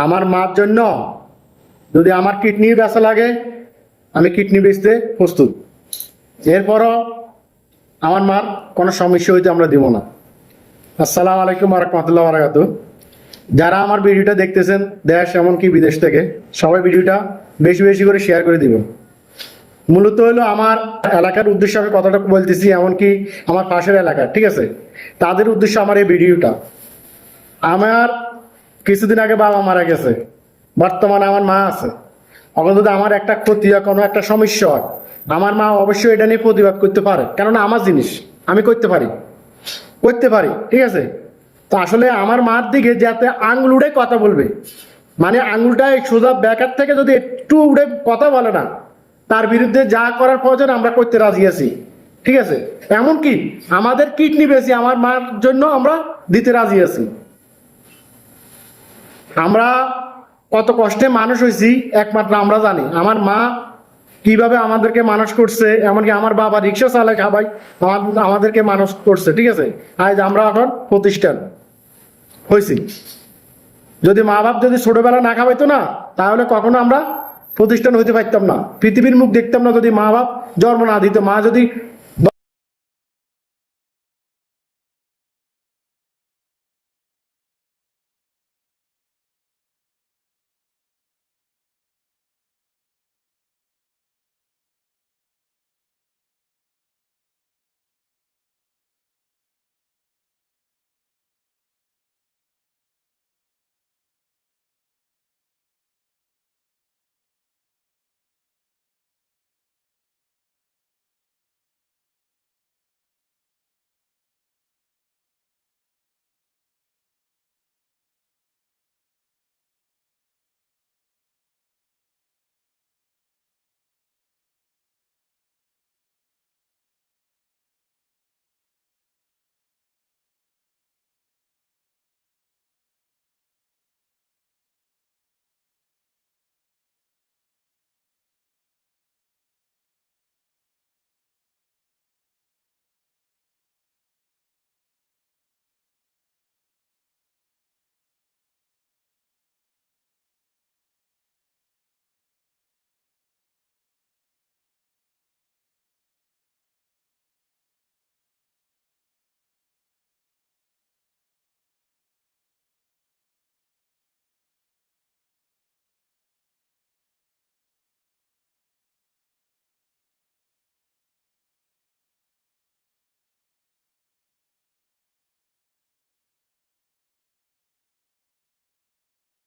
আমার মার জন্য যদি আমার কিডনি বেচা লাগে, আমি কিডনি বেচতে প্রস্তুত। এরপরও আমার মার কোনো সমস্যা হইতে আমরা দিব না। আসসালামু আলাইকুম ওয়া রাহমাতুল্লাহি ওয়া বারাকাতুহু। যারা আমার ভিডিওটা দেখতেছেন দেশ এমনকি বিদেশ থেকে, সবাই ভিডিওটা বেশি বেশি করে শেয়ার করে দিবেন। মূলত হলো আমার এলাকার উদ্দেশ্যে আমি কথাটা বলতেছি, এমনকি আমার পাশের এলাকা, ঠিক আছে, তাদের উদ্দেশ্যে আমার এই ভিডিওটা। আমার কিছুদিন আগে বাবা মারা গেছে, বর্তমানে আমার মা আছে। এখন যদি আমার একটা ক্ষতি হয়, কোনো একটা সমস্যা হয়, আমার মা অবশ্যই এটা নিয়ে প্রতিবাদ করতে পারে, কেননা আমার জিনিস, আমি করতে পারি, ঠিক আছে। তো আসলে আমার মার দিকে যাতে আঙুল উড়ে কথা বলবে, মানে আঙুলটা সোজা ব্যাকার থেকে যদি একটু উড়ে কথা বলে না, তার বিরুদ্ধে যা করার প্রয়োজন আমরা করতে রাজি আছি, ঠিক আছে। এমনকি আমাদের কিডনি বেশি আমার মার জন্য আমরা দিতে রাজি আছি। আমরা কত কষ্টে মানুষ হয়েছি একমাত্র আমরা জানি। আমার মা কিভাবে আমাদেরকে মানুষ করছে, এমনকি আমার বাবা রিক্সা চালায় খাবাই আমাদেরকে মানুষ করছে, ঠিক আছে। আজ আমরা এখন প্রতিষ্ঠান হয়েছি। যদি মা বাপ যদি ছোটবেলা না খাওয়াইতো না, তাহলে কখনো আমরা প্রতিষ্ঠান হইতে পারতাম না, পৃথিবীর মুখ দেখতাম না। যদি মা বাপ জন্ম না দিত, মা যদি